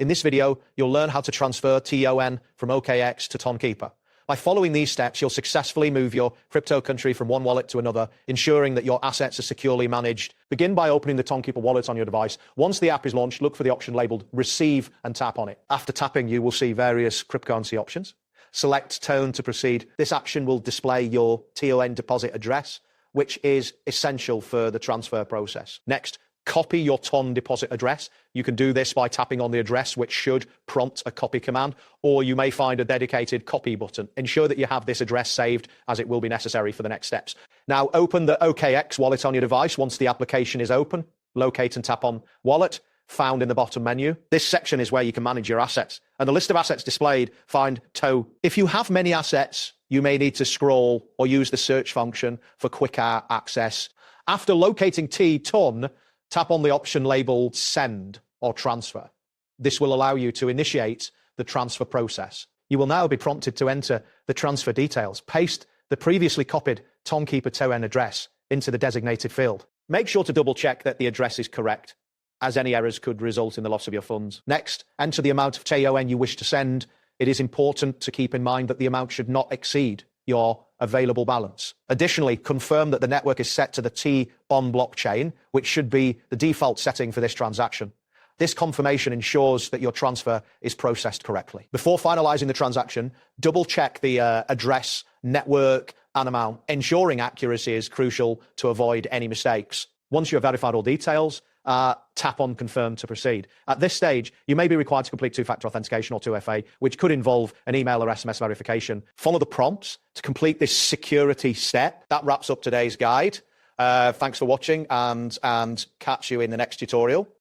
In this video, you'll learn how to transfer TON from OKX to Tonkeeper. By following these steps, you'll successfully move your crypto country from one wallet to another, ensuring that your assets are securely managed. Begin by opening the Tonkeeper wallet on your device. Once the app is launched, look for the option labeled Receive and tap on it. After tapping, you will see various cryptocurrency options. Select Tone to proceed. This action will display your TON deposit address, which is essential for the transfer process. Next, copy your TON deposit address. You can do this by tapping on the address, which should prompt a copy command, or you may find a dedicated copy button. Ensure that you have this address saved, as it will be necessary for the next steps. Now, open the OKX wallet on your device. Once the application is open, locate and tap on Wallet, found in the bottom menu. This section is where you can manage your assets. And the list of assets displayed, find TON. If you have many assets, you may need to scroll or use the search function for quicker access. After locating TON, tap on the option labeled Send or Transfer. This will allow you to initiate the transfer process. You will now be prompted to enter the transfer details. Paste the previously copied Tonkeeper TON address into the designated field. Make sure to double check that the address is correct, as any errors could result in the loss of your funds. Next, enter the amount of TON you wish to send. It is important to keep in mind that the amount should not exceed your available balance. Additionally, confirm that the network is set to the T-BON blockchain, which should be the default setting for this transaction. This confirmation ensures that your transfer is processed correctly. Before finalizing the transaction, double check the address, network, and amount. Ensuring accuracy is crucial to avoid any mistakes. Once you have verified all details, tap on Confirm to proceed. At this stage, you may be required to complete two-factor authentication or 2FA, which could involve an email or SMS verification. Follow the prompts to complete this security step. That wraps up today's guide. Thanks for watching, and catch you in the next tutorial.